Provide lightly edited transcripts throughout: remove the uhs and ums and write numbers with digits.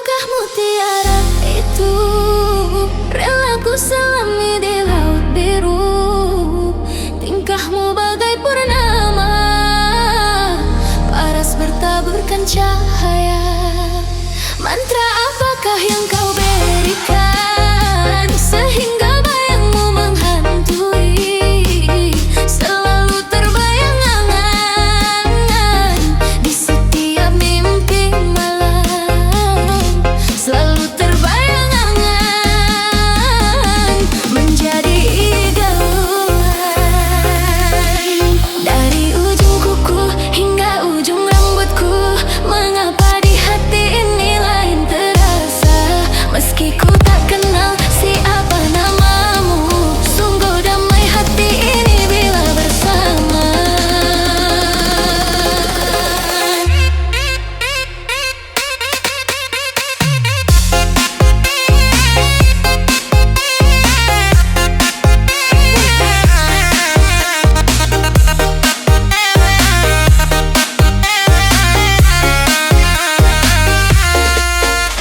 Engkaukah mutiara itu, rela ku selami di laut biru. Tingkahmu bagai purnama, paras bertaburkan cahaya. Mantra apakah yang kau berikan, sehingga bayangmu menghantui. Selalu terbayang angan di setiap mimpi malam. Selalu terbayang angan menjadi idaman. Dari ujung kuku hingga ujung rambutku, mengapa di hati ini lain terasa. Meski ku tak kenal siapa namamu, sungguh damai hati ini bila bersama.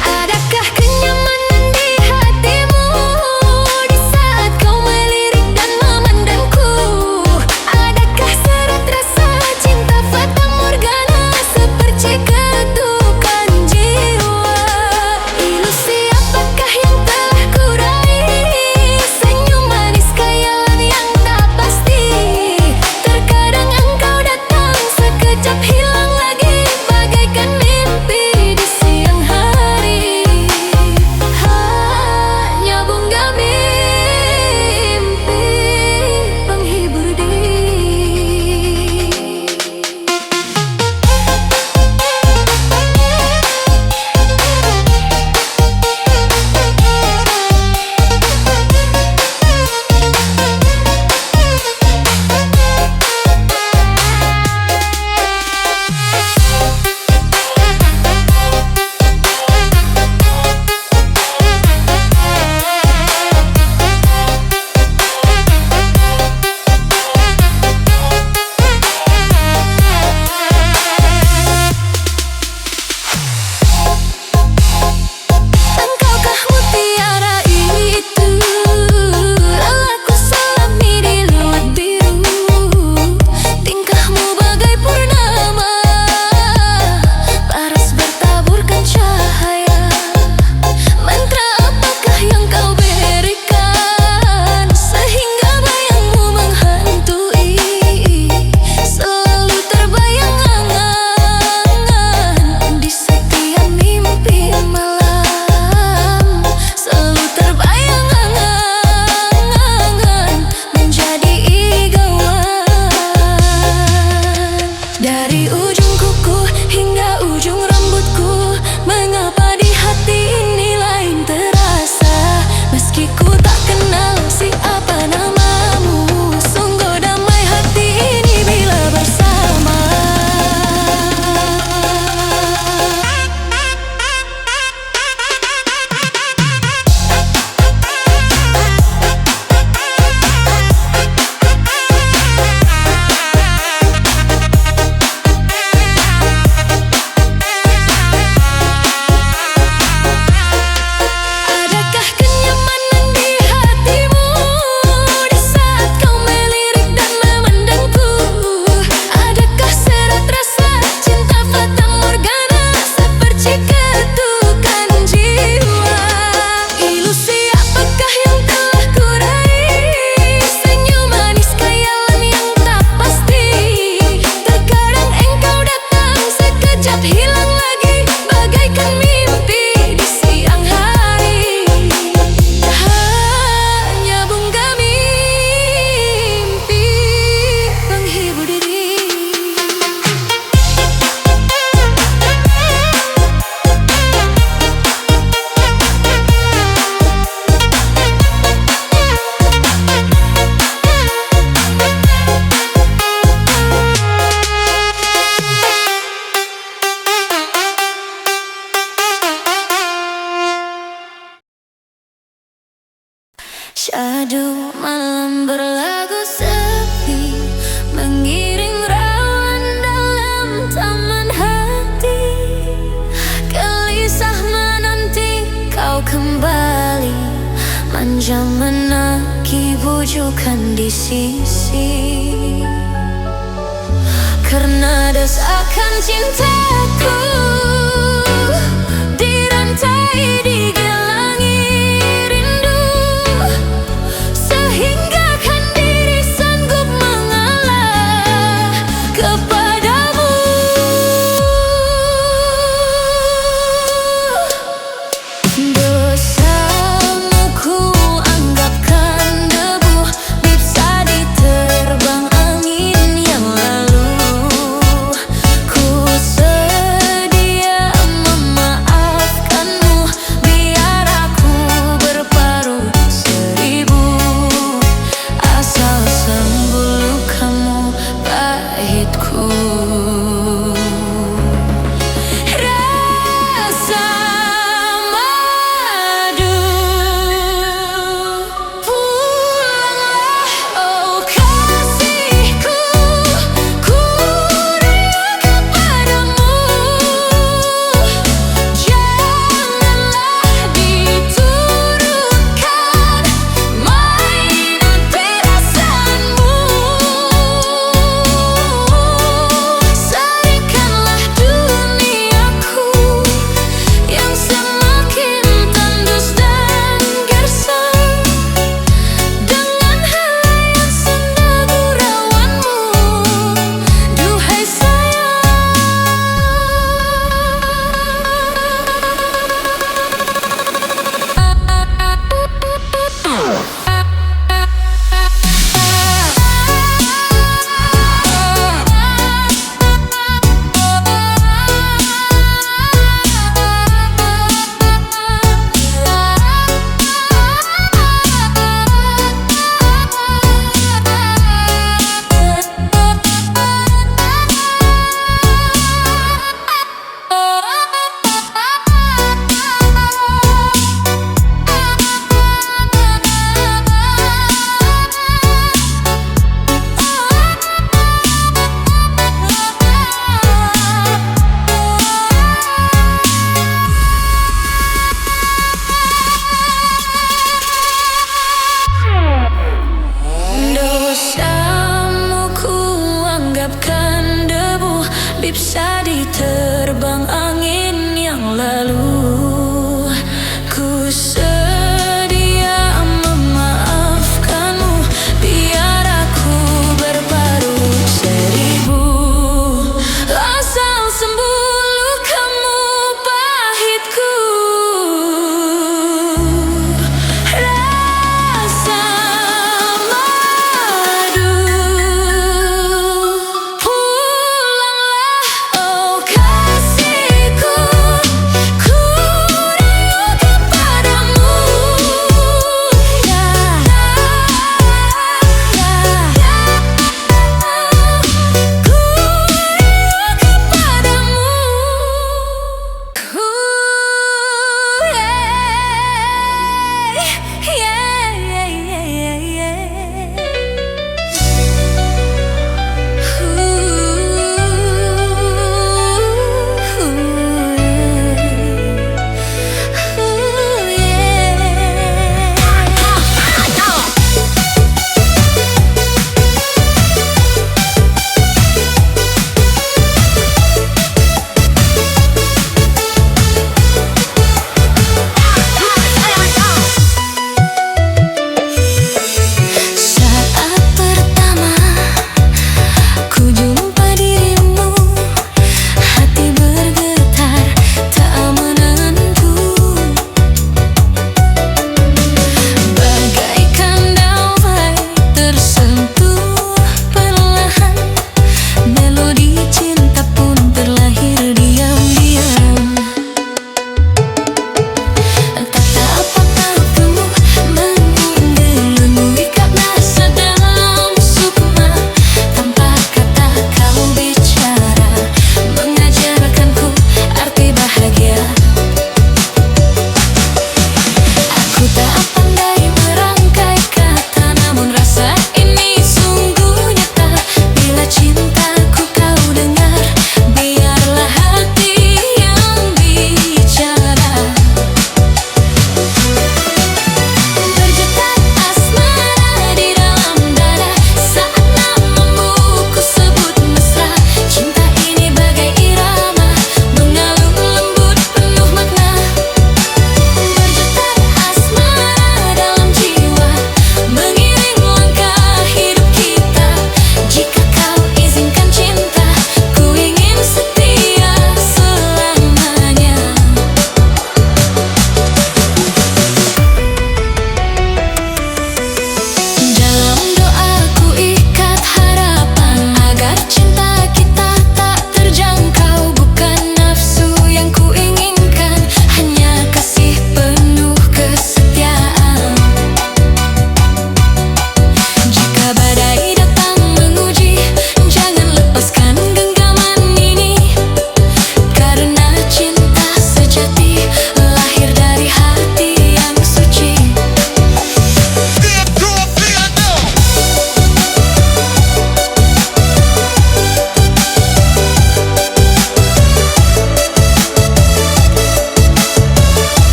Adakah kenyamanan di hatimu di saat kau melirik dan memandangku? Adakah seret rasa cinta fata morgana seperti ketukan jiwa? Ilusi apakah yang telah kurai? Senyum manis khayalan yang tak pasti. Terkadang engkau datang sekejap hilang lagi, bagaikan mimpi di siang hari. Hanya bunga mimpi penghibur diri. Engkaukah mutiara itu, rela ku selami di laut biru. Tingkahmu bagai purnama, paras bertaburkan cahaya. Mantra apakah yang kau berikan, sehingga bayangmu menghantui. Selalu terbayang angan di setiap mimpi malam. Selalu terbayang angan menjadi idaman. Dari ujung kuku hingga ujung rambutku, mengapa di hati ini lain terasa. Meski ku tak kenal siapa namamu, sungguh damai hati ini bila bersama. Adakah kenyamanan di hatimu di saat kau melirik dan memandangku? Adakah seret rasa cinta fata morgana seperti ketukan jiwa? Ilusi apakah yang telah kurai? Senyum manis khayalan yang tak pasti. Terkadang engkau datang sekejap hilang lagi, bagaikan mimpi di siang hari. Hanya bunga mimpi penghibur diri. Syahdu malam berlagu sepi, mengiring rawan dalam taman hati. Gelisah menanti manja menagih bujukan di sisi. Karena desakan cintaku dirantai, digelangi rindu, sehingga kan diri sanggup mengalah kepadamu. Dosamu ku anggapkan debu, bisa diterbang angin yang lalu. Ku sedia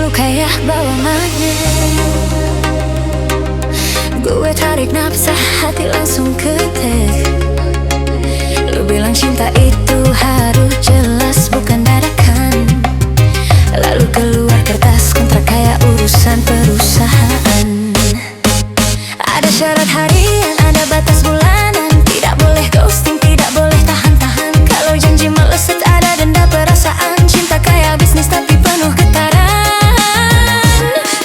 Kau kayak bawa magnet, gue tarik nafas, hati langsung ketek. Lu bilang cinta itu harus jelas, bukan dadakan. Lalu keluar kertas kontrak kayak urusan perusahaan. Ada syarat harian, ada batas bulanan. Tidak boleh ghosting, tidak boleh tahan-tahan. Kalau janji meleset ada denda perasaan. Cinta kayak bisnis tapi penuh getaran.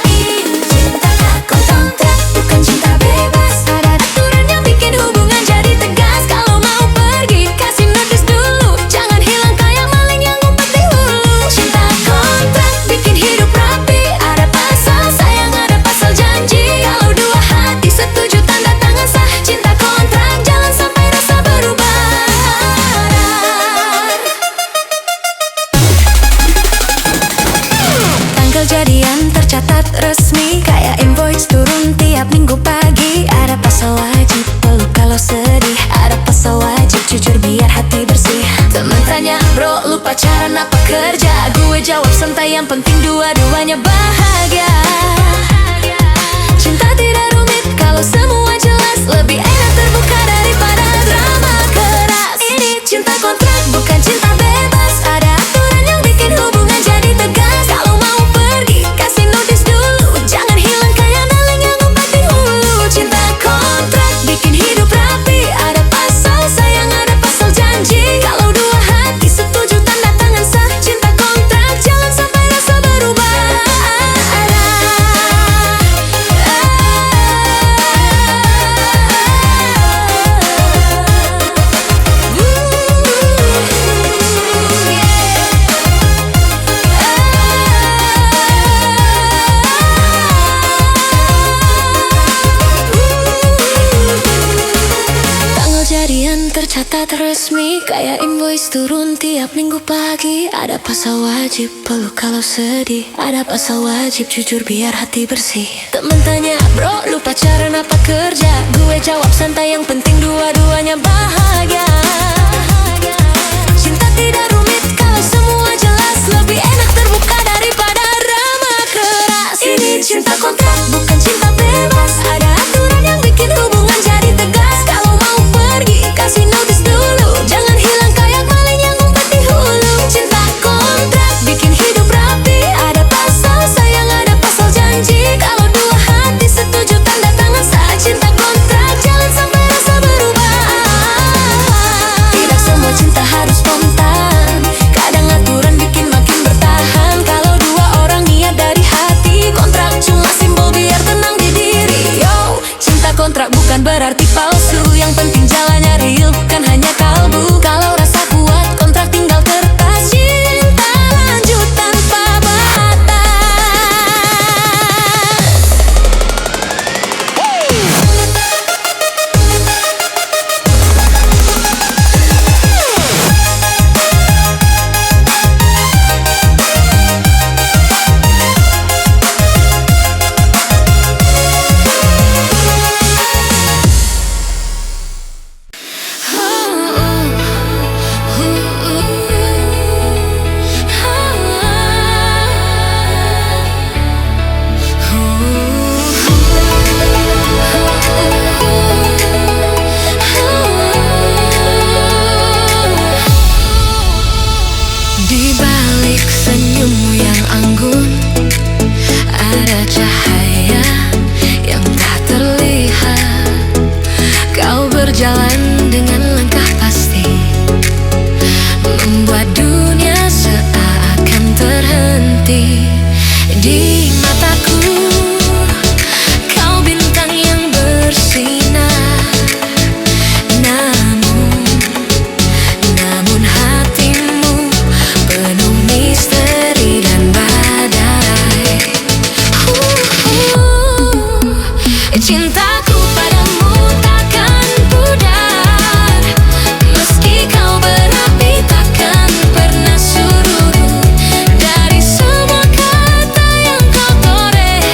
Ini cinta tak kontrak, bukan cinta bebas. Ada aturan yang bikin hubungan jadi tegas. Kalau mau pergi kasih notice dulu, jangan hilang kayak maling yang ngumpet di hulu. Cinta kontrak bikin hidup rapi, ada pasal sayang, ada pasal janji. Kalau dua hati setuju tanda tangan sah. Cinta kontrak jangan sampai rasa berubah. Tanggal jadian tercatat resmi, kayak invoice turun tiap minggu pagi. Ada pasal wajib peluk kalau sedih, ada pasal wajib jujur biar hati bersih. Temen tanya, bro lu pacaran apa kerja? Gue jawab santai, yang penting dua-duanya bahagia. Cinta tidak rumit kalau semua jelas, lebih enak terbuka daripada drama keras. Ini cinta kontrak bukan cinta bebas. Ada aturan yang bikin hubungan jadi tegas. Kalau mau pergi kasih notice dulu, jangan hilang kayak maling yang ngumpet di hulu. Cinta kontrak bikin hidup rapi, ada pasal sayang, ada pasal janji. Kalau dua hati setuju tanda tangan sah. Cinta kontrak jangan sampai rasa berubah. Tanggal jadian tercatat resmi, kayak invoice turun tiap minggu pagi. Ada pasal wajib peluk kalau sedih, ada pasal wajib jujur biar hati bersih. Temen tanya, bro lu pacaran apa kerja? Gue jawab santai, yang penting dua-duanya bahagia. Cinta tidak rumit kalau semua jelas, lebih enak terbuka daripada drama keras. Ini cinta kontrak bukan cinta bebas. Ada aturan yang bikin hubungan jadi tegas. Kalau mau pergi kasih notice dulu, jangan hilang kayak maling yang ngumpet di hulu. Cinta kontrak bikin hidup rapi, ada pasal sayang, ada pasal janji. Kalau dua hati setuju tanda tangan sah. Cinta kontrak jangan sampai rasa berubah. Tidak semua cinta harus spontan, kadang aturan bikin makin bertahan. Kalau dua orang niat dari hati, kontrak cuma simbol biar tenang di diri. Yo, cinta kontrak bukan berarti palsu, yang penting jalannya real, bukan hanya kalbu. Kalau rasa kuat kontrak tinggal kertas. Cinta lanjut tanpa batas. Di balik senyummu yang anggun, ada cahaya yang tak terlihat. Kau berjalan dengan langkah pasti, membuat dunia seakan terhenti. Di mataku kau bintang yang bersinar. Namun hatimu penuh misteri dan badai. Cintaku padamu takkan pudar, meski kau berapi takkan pernah surut. Dari semua kata yang kau toreh,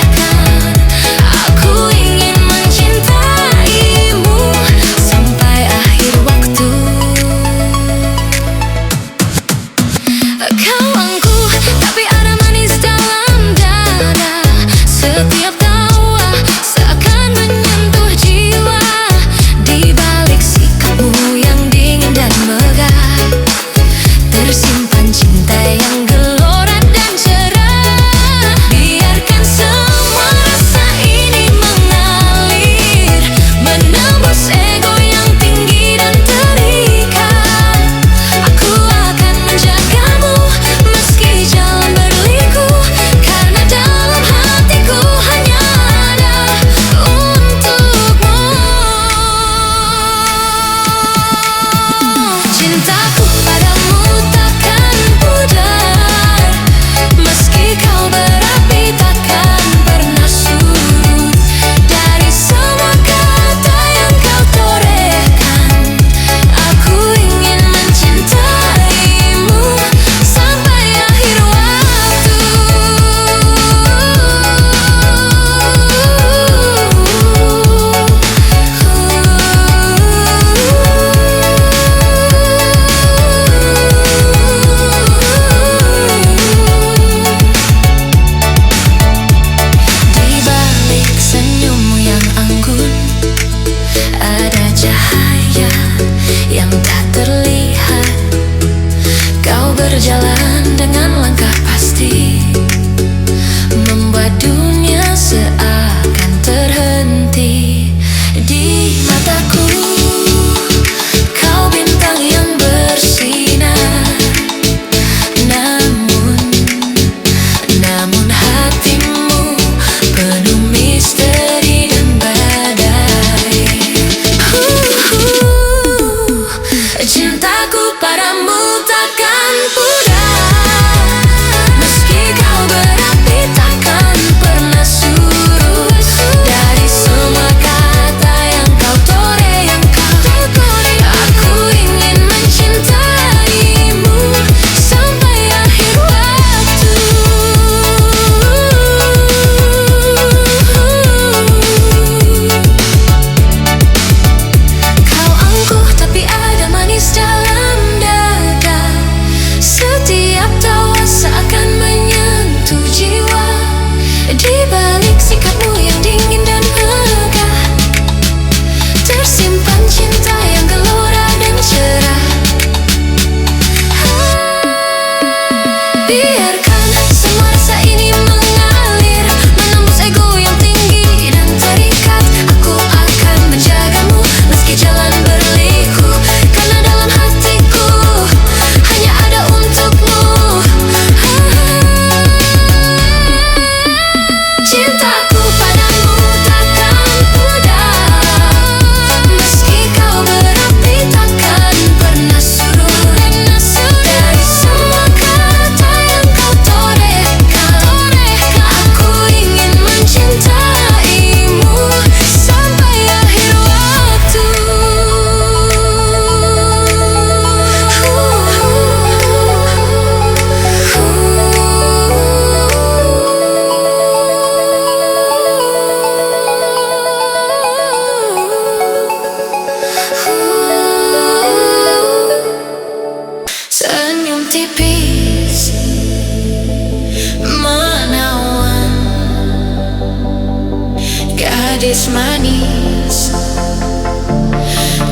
gadis manis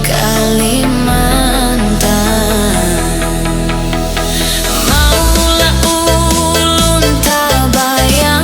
Kalimantan. Maulah ulun tak bayang-bayang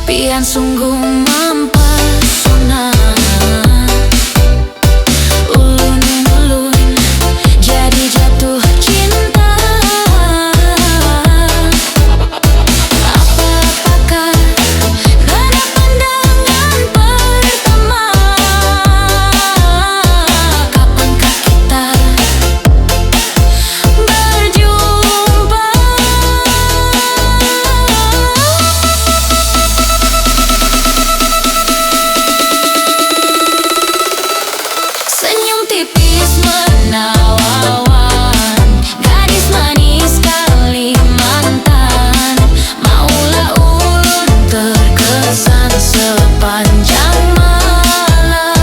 pian sungguh mempesona. Ulun jadi jatuh cinta. Apakah pada pandangan pertama? Kapankah kita berjumpa? Senyum tipis menawan, gadis manis Kalimantan. Maulah ulun terkesan sepanjang malam.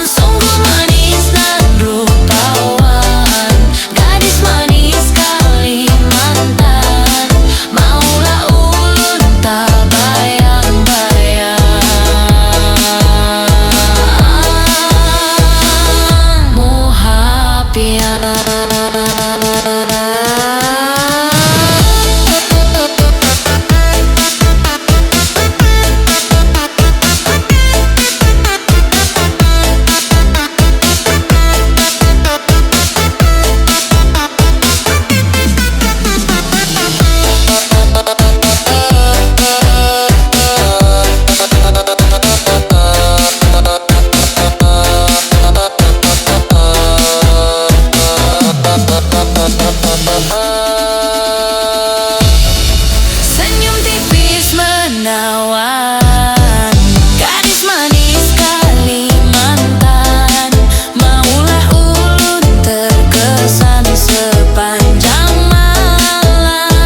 Sungguh manis dan rupawan, gadis manis Kalimantan. Maulah ulun tak bayang-bayang. Senyum tipis menawan, gadis manis Kalimantan. Maulah ulun terkesan sepanjang malam.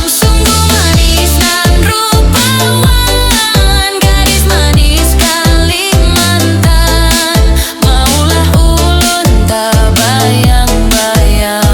Sungguh manis dan rupawan, gadis manis Kalimantan. Maulah ulun tak bayang-bayang.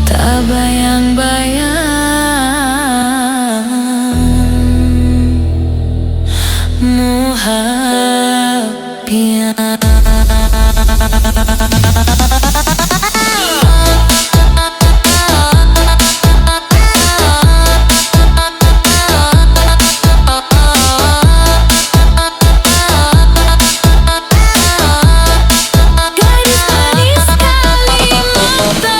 Tak bayang-bayang muhabbian. Gadis manis Kalimantan.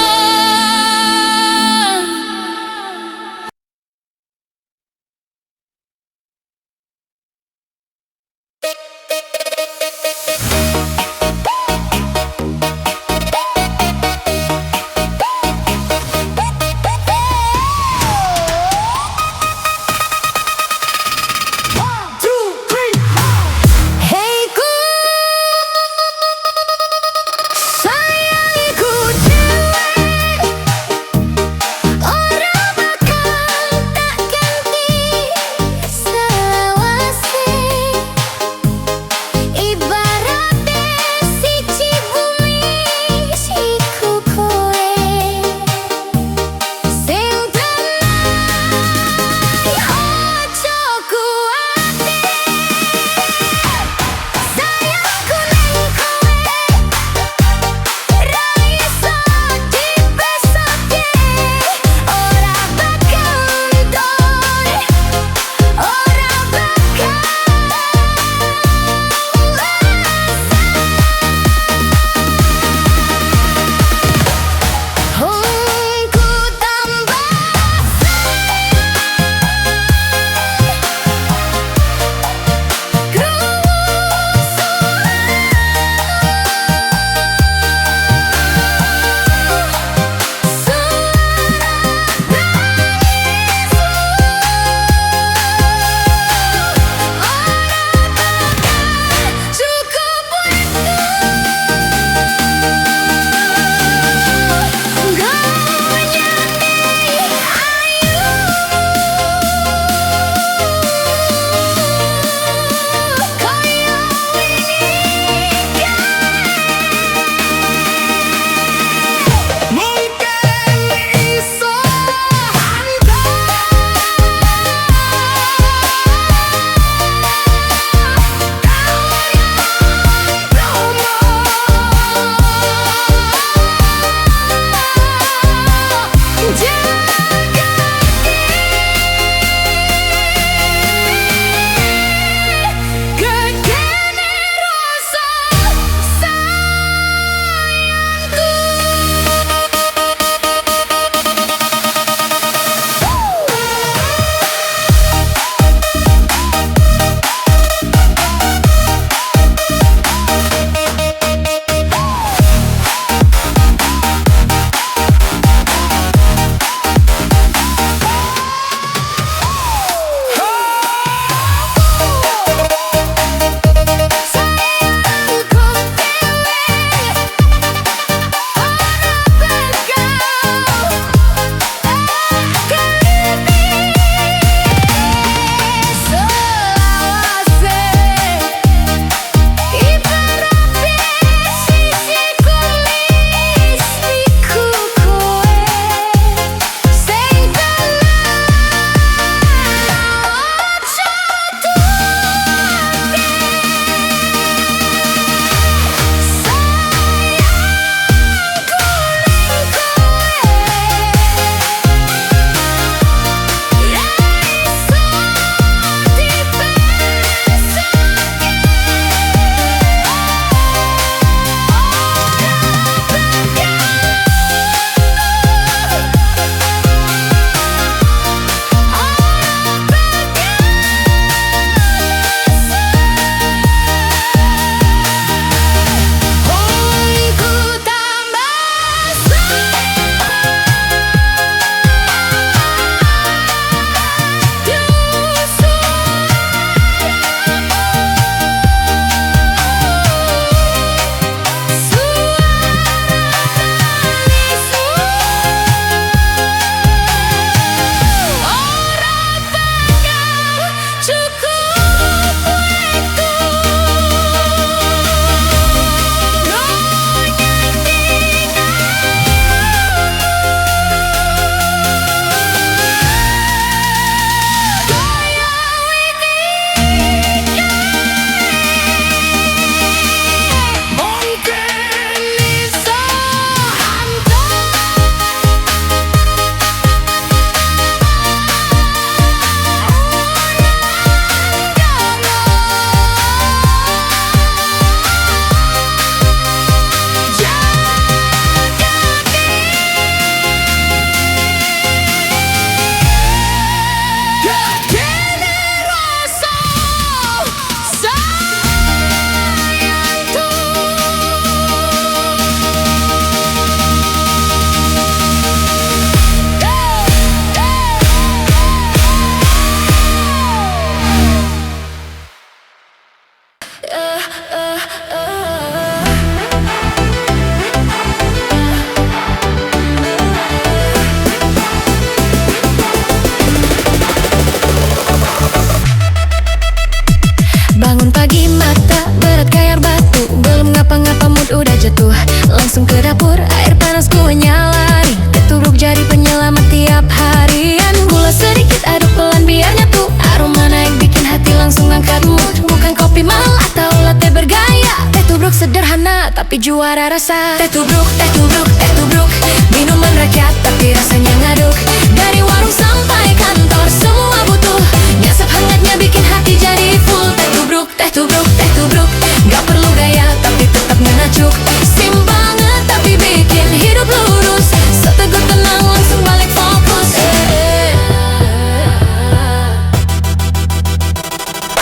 sederhana tapi juara rasa. Teh tubruk, teh tubruk, teh tubruk, minuman rakyat tapi rasanya ngaduk. Dari warung sampai kantor semua butuh, nyasap hangatnya bikin hati jadi full. Teh tubruk, teh tubruk, teh tubruk, gak perlu gaya tapi tetap ngenacuk. Sim banget tapi bikin hidup lurus, seteguh tenang langsung balik fokus.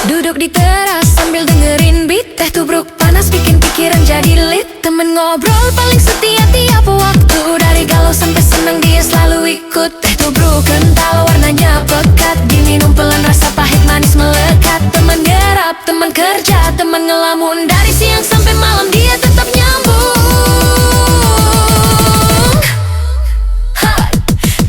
Duduk di teras sambil dengerin beat, teh tubruk panas bikin pikiran jadi lit. Temen ngobrol paling setia tiap waktu, dari galau sampai senang dia selalu ikut. Teh tubruk kental warnanya pekat, diminum pelan rasa pahit manis melekat. Teman nyerap, teman kerja, teman ngelamun, dari siang sampai malam dia tetap nyambung.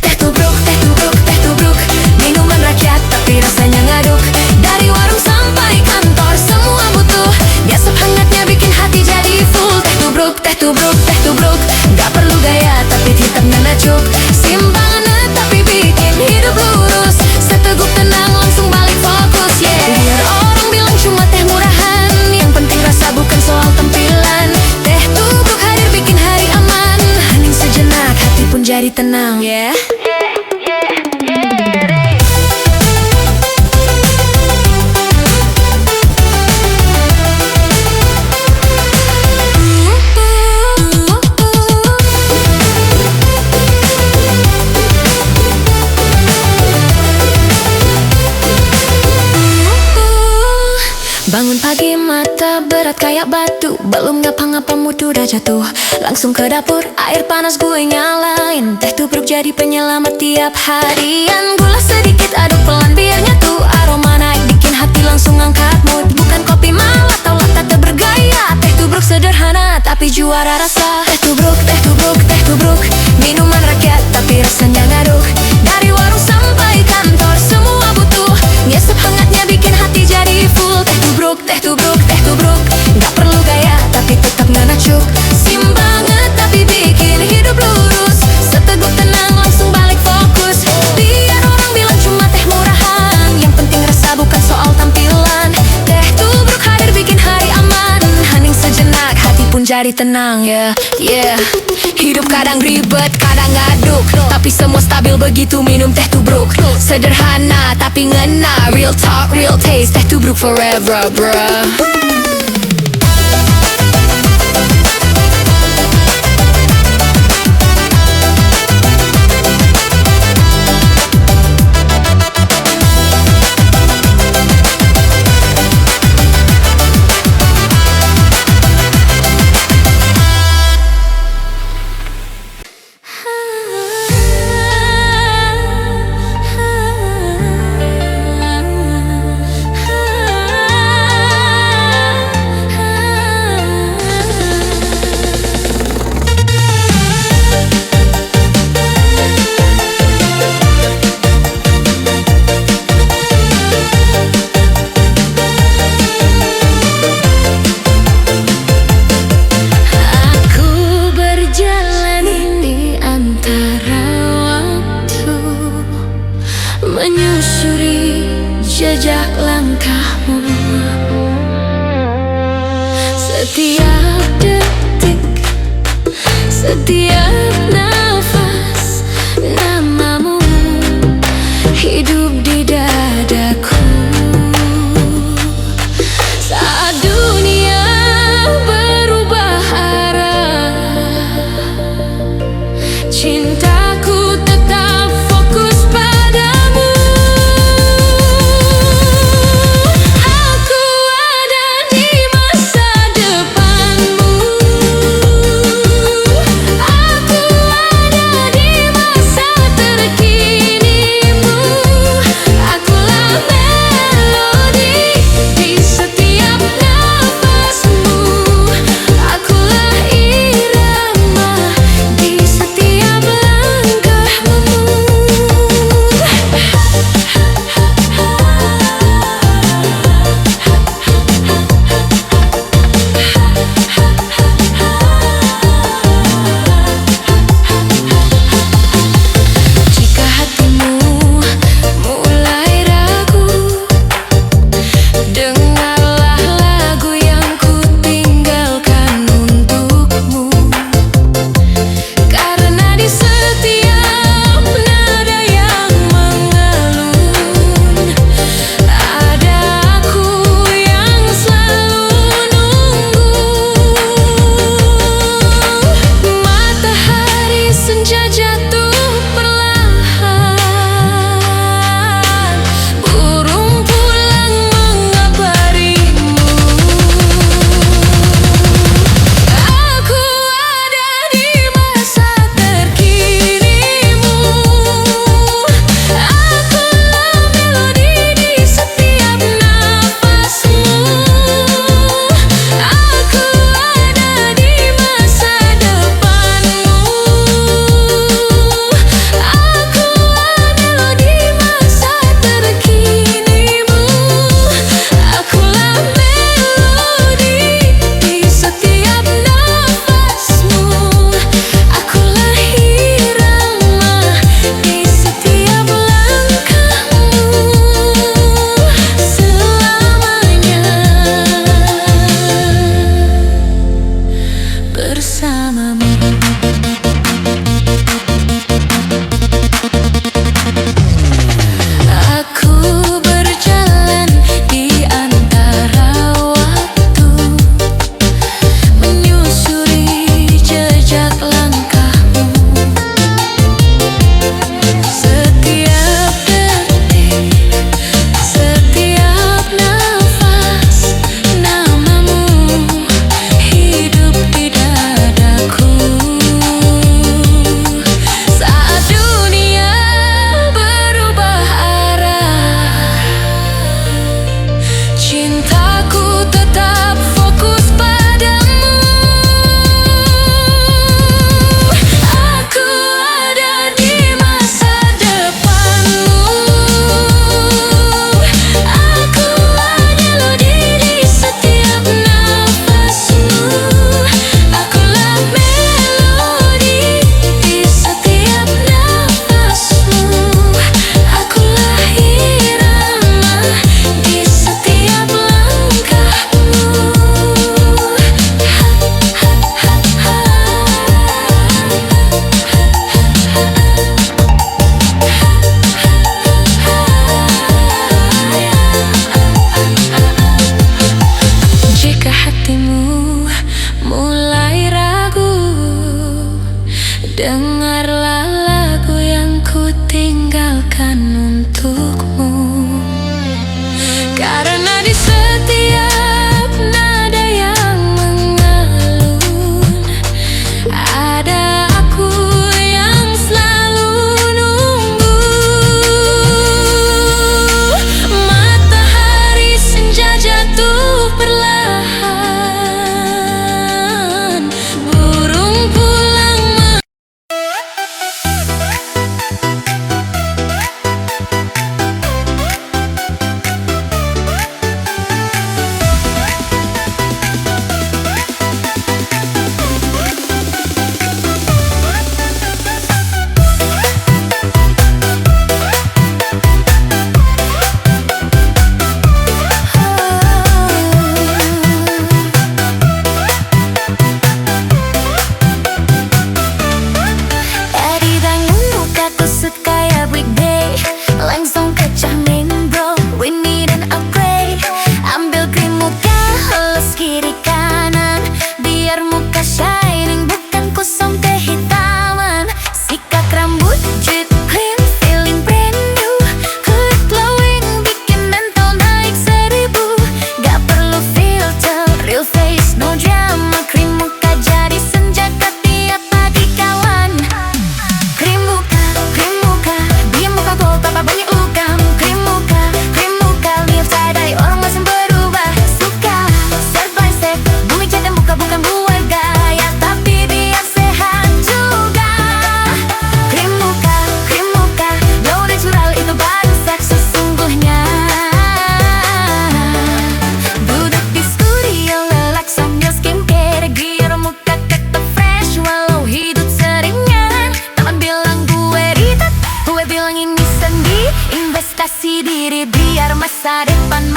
Teh tubruk, teh tubruk, teh tubruk, minuman rakyat tapi rasanya ngaduk. Dari warung sampai kantor semua butuh, nyasap hangatnya bikin hati jadi full. Teh tubruk, teh tubruk, teh tubruk, gak perlu gaya tapi tetap ngenacuk. Simbangan tapi bikin hidup lurus, seteguk tenang langsung balik fokus. Biar orang bilang cuma teh murahan, yang penting rasa bukan soal tampilan. Teh tubruk hadir bikin hari aman, hening sejenak hati pun jadi tenang. Bangun pagi mata berat kayak batu, belum ngapa-ngapa mood udah jatuh. Langsung ke dapur, air panas gue nyalain, teh tubruk jadi penyelamat tiap harian. Gula sedikit aduk pelan biar nyatu, aroma naik bikin hati langsung angkat mood. Bukan kopi mahal atau latte bergaya, teh tubruk sederhana tapi juara rasa. Teh tubruk, teh tubruk, teh tubruk, minuman rakyat tapi rasanya ngaduk. Dari warung sampai kantor semua butuh, nyesep hangatnya bikin hati jadi full. Teh tubruk, teh tubruk, teh tubruk, gak perlu gaya tapi tetap ngenacuk. Sim banget tapi bikin hidup lurus, seteguk tenang langsung balik fokus. Biar orang bilang cuma teh murahan, yang penting rasa bukan soal tampilan. Teh tubruk hadir bikin hari aman, hening sejenak hati pun jadi tenang. Hidup kadang ribet, kadang ngaduk, tapi semua stabil begitu minum teh tubruk. Sederhana tapi ngena, real talk, real taste, teh tubruk forever, bruh. Menyusuri jejak langkahmu, setiap detik, setiap nafas, namamu hidup di dadaku. Saat dunia berubah arah, cintaku tetap fokus padamu. Aku ada di masa depanmu, aku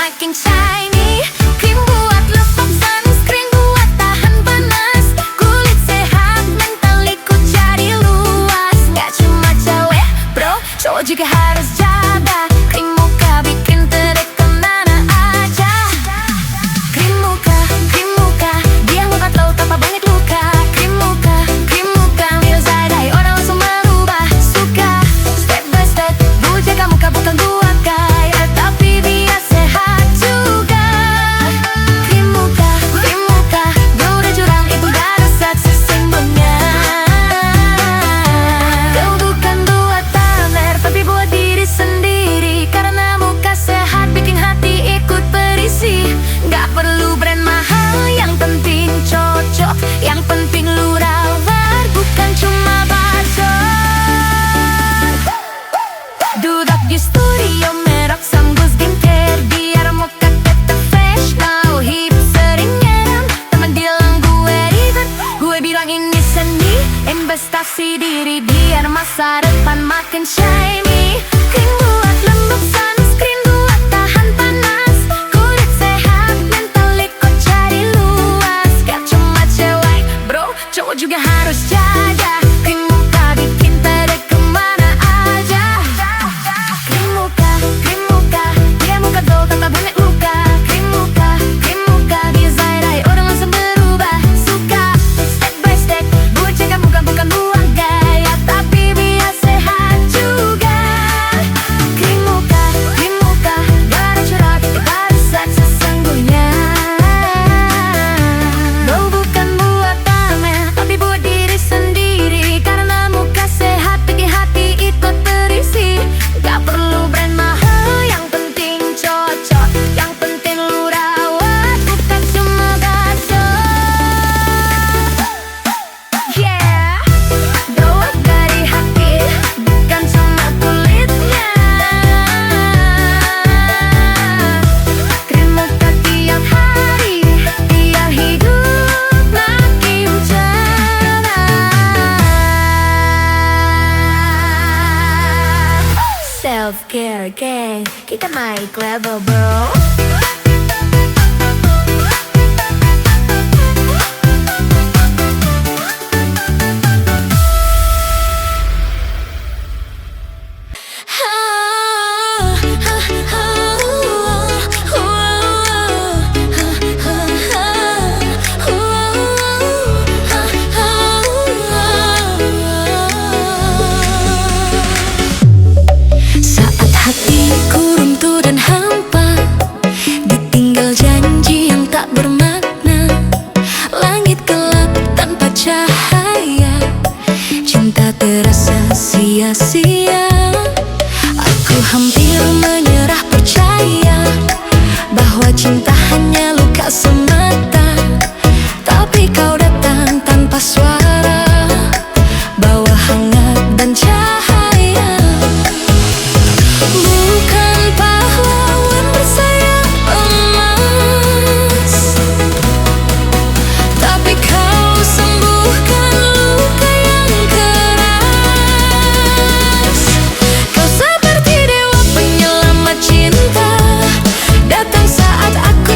makin shiny. Krim buat lepas sunscreen buat tahan panas. Kulit sehat, mental ikut jadi luas. Gak cuma cewek bro, cowok juga harus jaga. Krim muka bikin terek kemana aja. Krim muka, dia ngangkat lo tanpa banyak luka. Krim muka, Mil Zaidai orang langsung berubah. Suka step by step, gue jaga muka bukan gua kaya, tapi biar sehat juga. Krim muka, gue udah curang itu gak resep sesungguhnya. Kau bukan buat pamer, tapi buat diri sendiri. Karena muka sehat bikin hati ikut berisi. Gak perlu brand mahal, yang penting cocok. Yang penting lu rawat, bukan cuma bacot. Duduk di studio merok Samgo Skincare, biar muka tetap fresh. Now hip sering nyerang, temen bilang gue ribet, gue bilang ini seni. Investasi diri biar masa depan makin shiny. Krim buat lembab sunscreen buat tahan panas. Kulit sehat, mental ikut jadi luas. Gak cuma cewek bro, cowok juga harus jaga. Krim muka bikin terek kemana aja. Krim muka, dia muka glow tanpa banyak luka. Krim muka, Mil Zaidai orang langsung berubah. Suka step by step, gue jaga muka bukan buang gaya, tapi biar sehat juga. Krim muka, gak ada curhat, itu baru seks sesungguhnya. Lo bukan buat pamer, tapi buat diri sendiri. Karena muka sehat bikin hati ikut berisi. Gak perlu brand mahal, yang penting cocok. Yang penting lu rawat, bukan cuma bacot. Yeah, doa dari hati, bukan cuma kulitnya. Krim muka tiap hari, biar hidup makin cerah. Self-care gang, kita naik level bro. Saat hatiku runtuh dan hampa, ditinggal janji yang tak bermakna. Langit gelap tanpa cahaya, cinta terasa sia-sia. Aku hampir menyerah, percaya bahwa cinta hanya luka semata. Tapi kau datang tanpa suara, bawa hangat dan cahaya. Bukan pahlawan bersayap emas, tapi kau sembuhkan luka yang keras. Kau seperti dewa penyelamat cinta, datang saat aku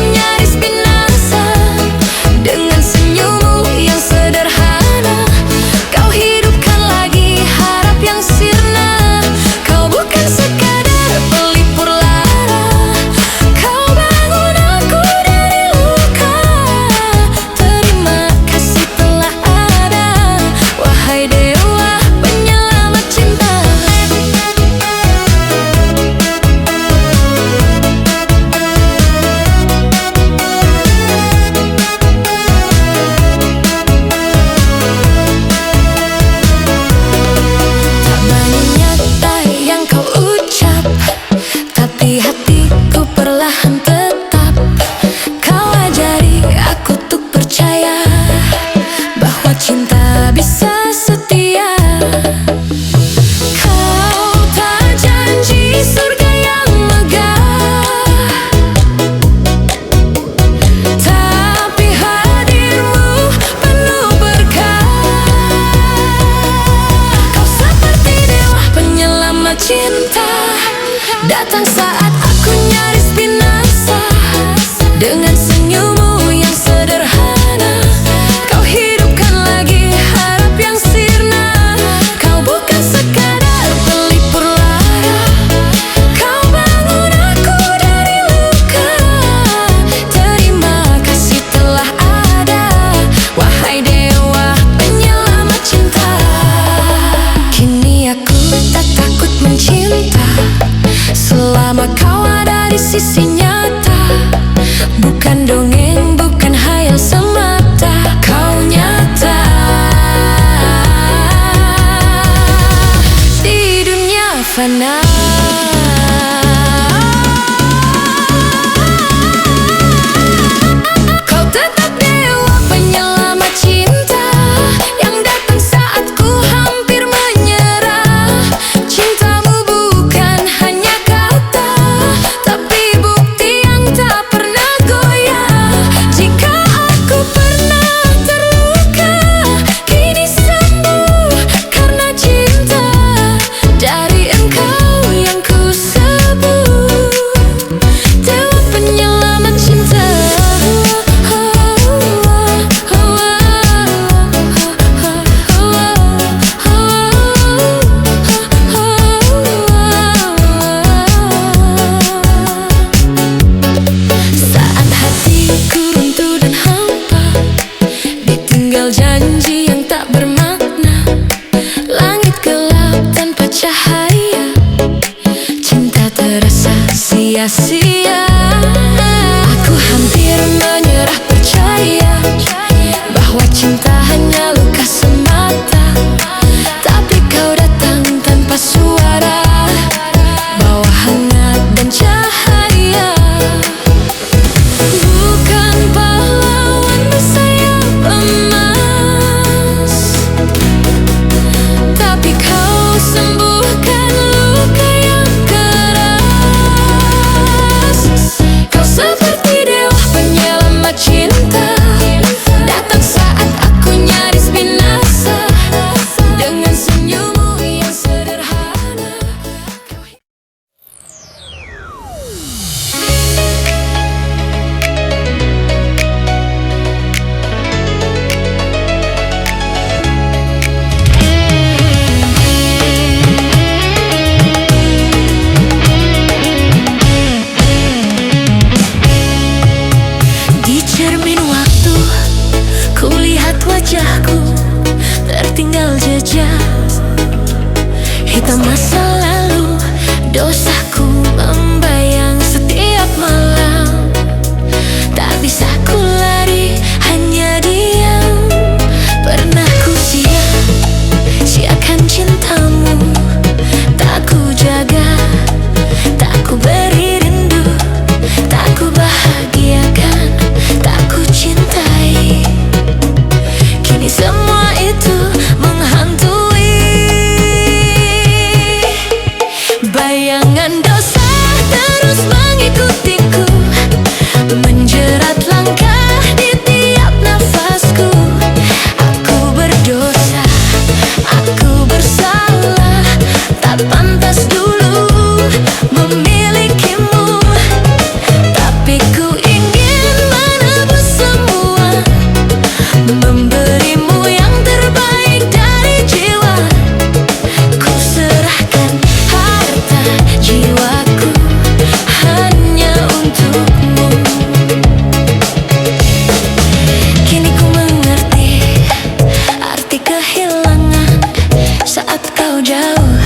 Hitam masa lalu, dosaku membayang setiap malam. Tak bisa ku lari, hanya diam. Pernah ku sia-siakan cintamu. Tak ku jaga, tak ku beri rindu. Tak ku bahagiakan, tak ku cintai. Kini semua itu menghantui. Bayangan dosa terus mengikutiku, menjerat langkah di tiap nafasku. Aku berdosa, aku bersalah, tak pantas dulu memilikimu. Tapi ku ingin menebus semua, memberimu yang terbaik dari jiwa. Ku serahkan harta jiwaku hanya untukmu. Kini ku mengerti arti kehilangan saat kau jauh,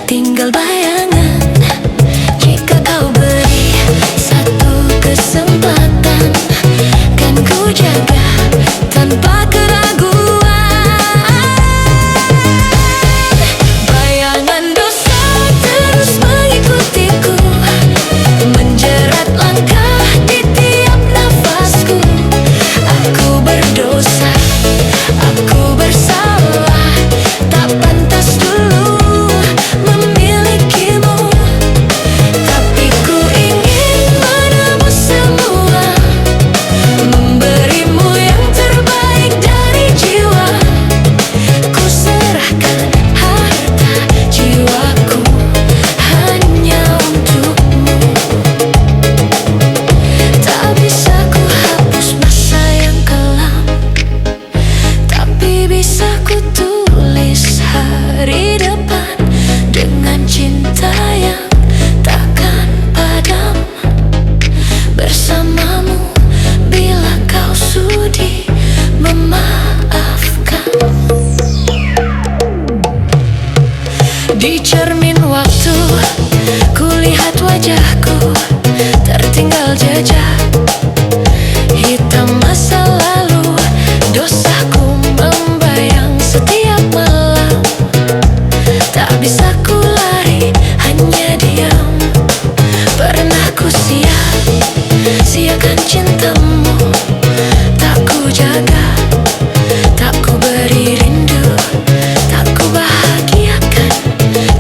tinggal bayangan. Jika kau beri satu kesempatan, kan ku jaga tanpa keraguan. Bayangan dosa terus mengikutiku, menjerat langkah di tiap nafasku. Aku berdosa, aku bersalah, tak pantas dulu memilikimu. Tapi ku ingin menebus semua, memberimu yang terbaik dari jiwa. Ku serahkan harta jiwaku hanya untukmu. Tak bisa ku hapus masa yang kelam, tapi bisa ku tulis hari depan dengan cinta yang takkan padam. Bersamamu bila kau sudi memaafkan. Di cermin waktu, kulihat wajahku tertinggal jejak. Hitam masa lalu, dosaku membayang setiap malam. Tak bisa ku lari, hanya diam. Pernah ku sia-siakan cintamu. Tak ku jaga, tak ku beri rindu. Tak ku bahagiakan,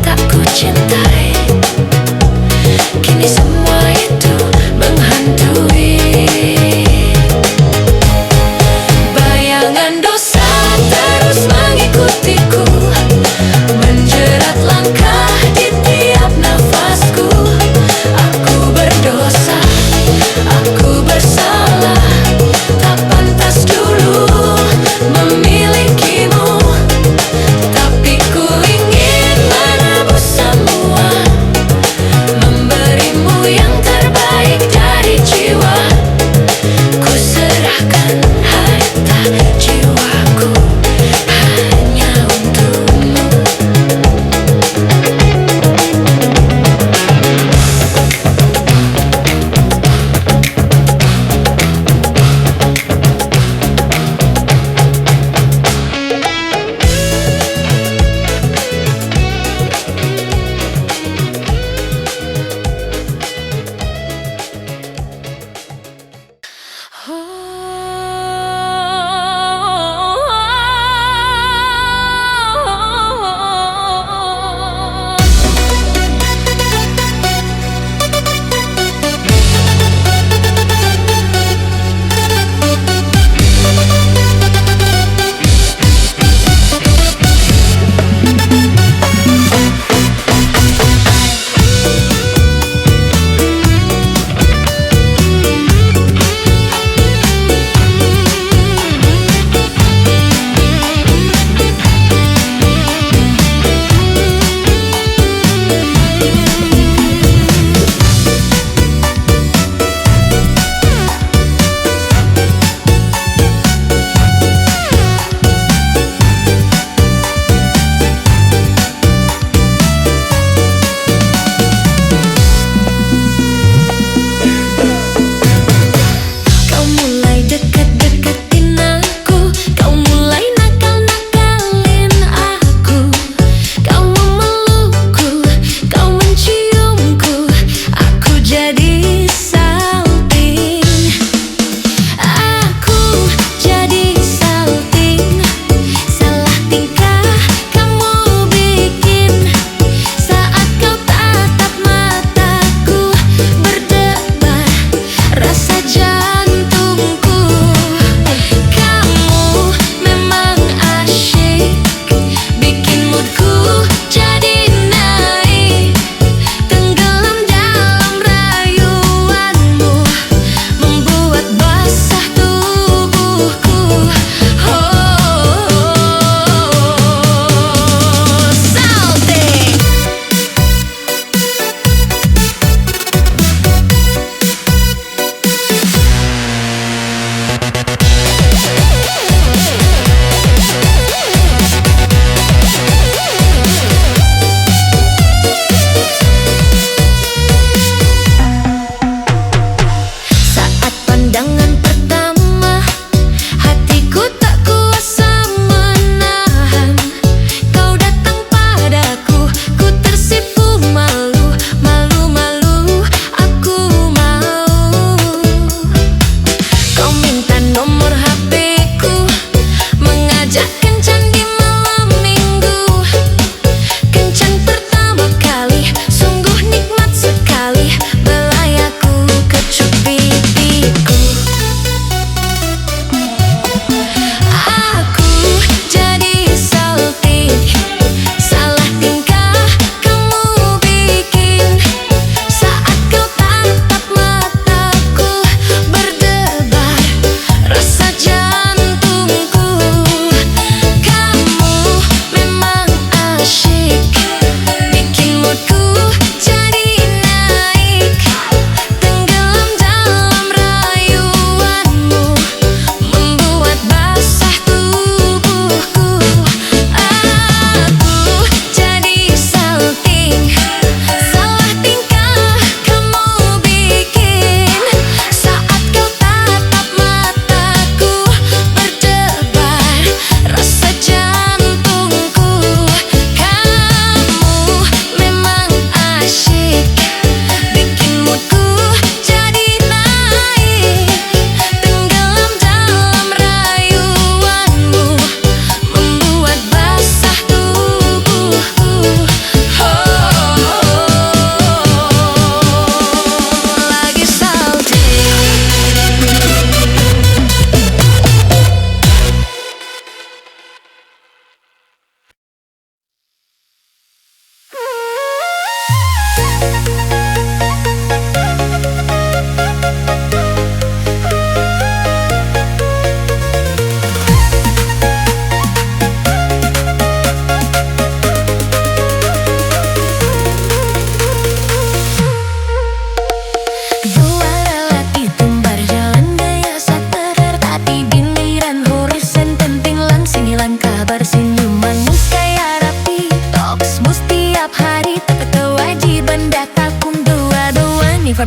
tak ku cintai. Kini semua itu menghantui. Bayangan dosa terus mengikutiku, menjerat langkah di tiap nafasku. Aku berdosa, aku bersalah,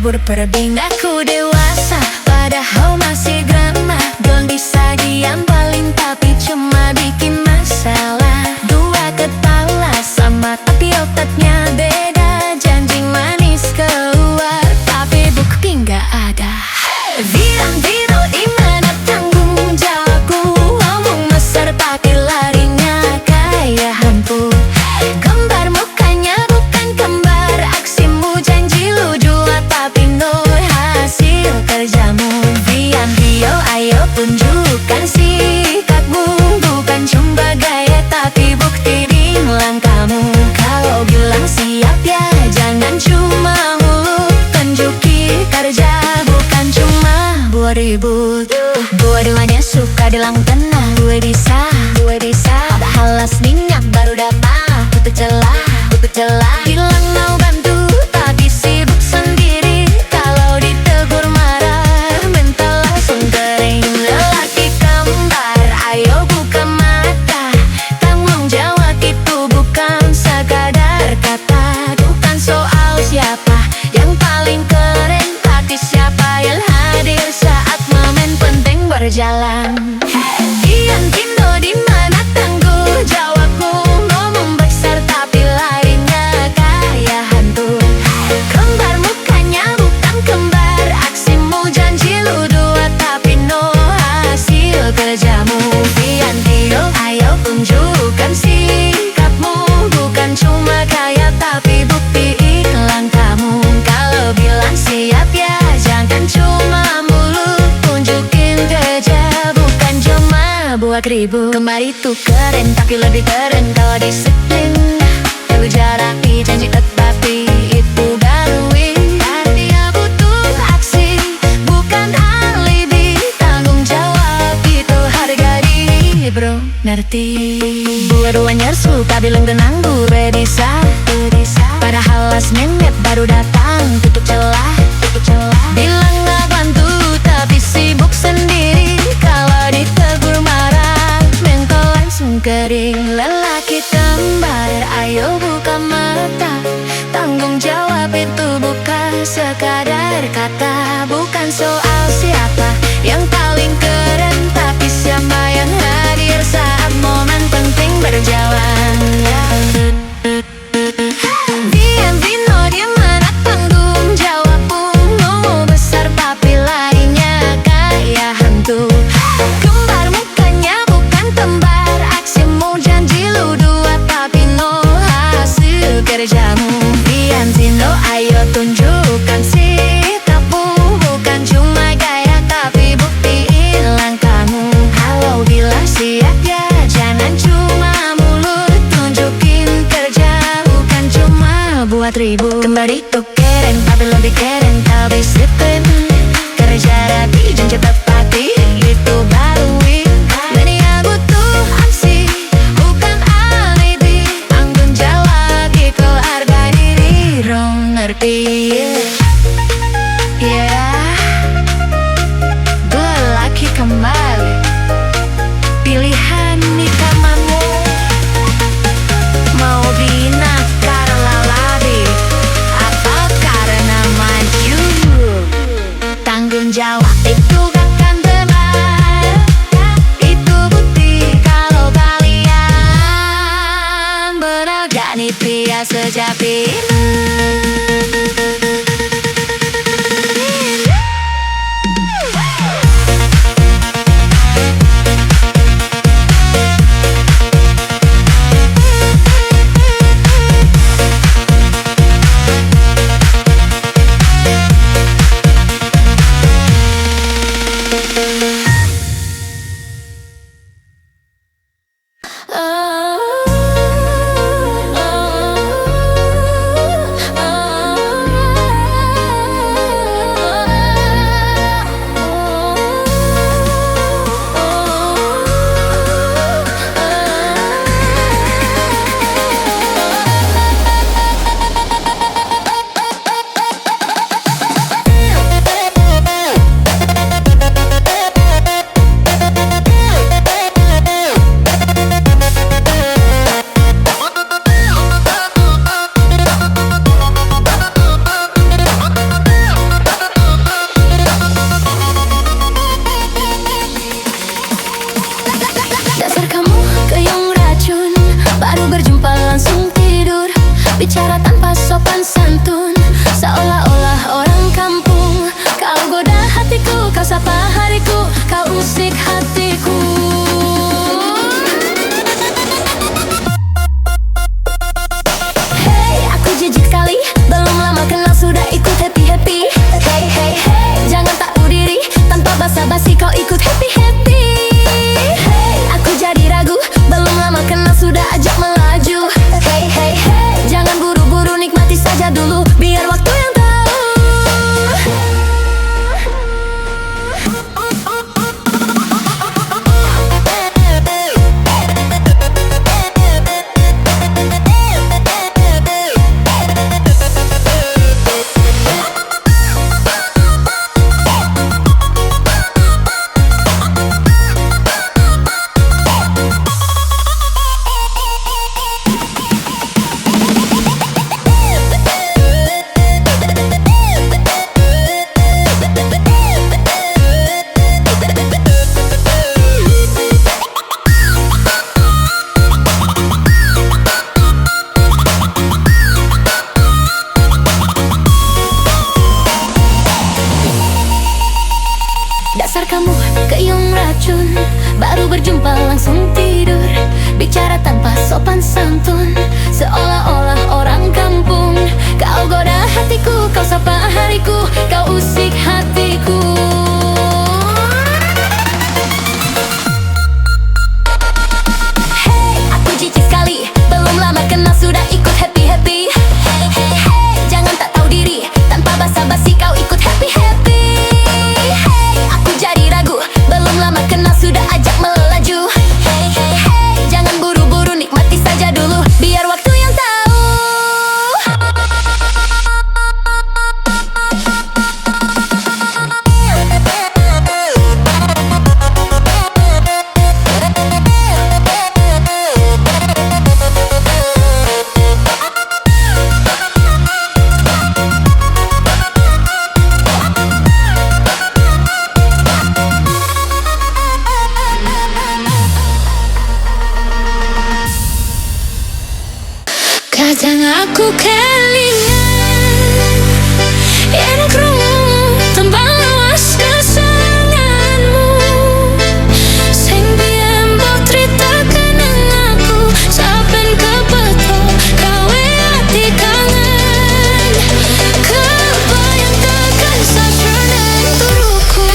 berperang. Aku dewasa padahal masih drama. Gak bisa diam paling tapi cuma bikin masalah. Dua kepala sama tapi otaknya beda. Janji manis keluar tapi bukti gak ada. Bilang Vino dimana tanggung jawabku. Ngomong besar tapi larinya kayak hantu. Kembar mukanya bukan kembar. Aksimu janji lu dua tapi no hasil kerjamu. Vian Vio ayo tunjukkan sikapmu. Bukan cuma gaya tapi bukti di langkahmu. Kalau bilang siap ya jangan cuma mulut. Tunjukin kerja bukan cuma buat ribut. Dua-duanya suka bilang tenang. Gue bisa padahal aslinya baru dapat. Tutup celah bilang mau bantu tapi sibuk sendiri. Kalau ditegur marah mental langsung kering. Lelaki kembar ayo buka mata. Tanggung jawab itu bukan sekadar kata. Bukan soal siapa yang paling keren tapi siapa yang hadir saat momen penting berjalan. Ian Kindo dimana tanggung jawabku. Ngomong besar tapi larinya kayak hantu. Kembar mukanya bukan kembar. Aksimu janji lu dua tapi no hasil kerjamu. Ian Kindo ayo tunjukkan sikapmu. Bukan cuma kaya tapi buktiin langkahmu. Kalau bilang siap ya jangan cuma mulut. Tunjukin kerja bukan cuma buat ribut. Kembar itu keren tapi lebih keren kalau disiplin. Kerja rapi janji tetapi itu baru win. Artinya butuh aksi bukan alibi. Tanggung jawab itu harga diri bro, ngerti? Dua-duanya suka bilang tenang. Gue bisa padahal last minute baru datang. Tutup celah bilang gak bantu tapi sibuk sendiri. Kalau ditegur marah mental langsung kering. Lelaki kembar ayo buka mata. Tanggung jawab itu bukan sekadar kata. Bukan soal siapa yang paling keren tapi siapa yang hadir saat momen penting berjalan. Diam Vino dimana tanggung jawabmu. Ngomong besar tapi larinya kayak hantu. Kembar mukanya bukan kembar. Aksimu janji lu dua tapi no hasil kerjamu. Diam Vino ayo tunjukkan sikapmu. Bukan cuma gaya tapi buktiin langkahmu. Kalau bilang siap ya jangan cuma mulut. Tunjukin kerja bukan cuma buat ribut. Kembar itu keren tapi lebih keren kalau disiplin. Kerja rapi janji tepati itu baru win. Dunia butuh aksi bukan alibi. Tanggung jawab itu harga diri rom, ngerti? Gue laki kembali. Pilihan nikamamu. Mau bina karena lari atau karena maju. Tanggung jawab itu akan benar. Itu bukti kalau kalian berani pria sejati. Dasar kamu keiung racun, baru berjumpa langsung tidur, bicara tanpa sopan santun, seolah-olah orang kampung. Kau goda hatiku, kau sapa hariku, kau usik hatiku. Hey, aku jijik sekali, belum lama kenal sudah ikut happy-happy. Hey, hey, hey, jangan tak tahu diri, tanpa basa-basi kau ikut happy-happy. Hey, aku jadi ragu, belum lama kenal sudah ajak melaju. Hey, hey, hey, jangan buru-buru, nikmati saja dulu, biar waktu yang tahu. Kadang aku kelingan yen krungu tembang lawas kesenanganmu, sing biyen mbok critaken nang aku, saben kebeto gawe ati kangen, kebayang tekan sajroning turuku.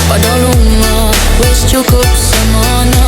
Padha lunga wis cukup semono.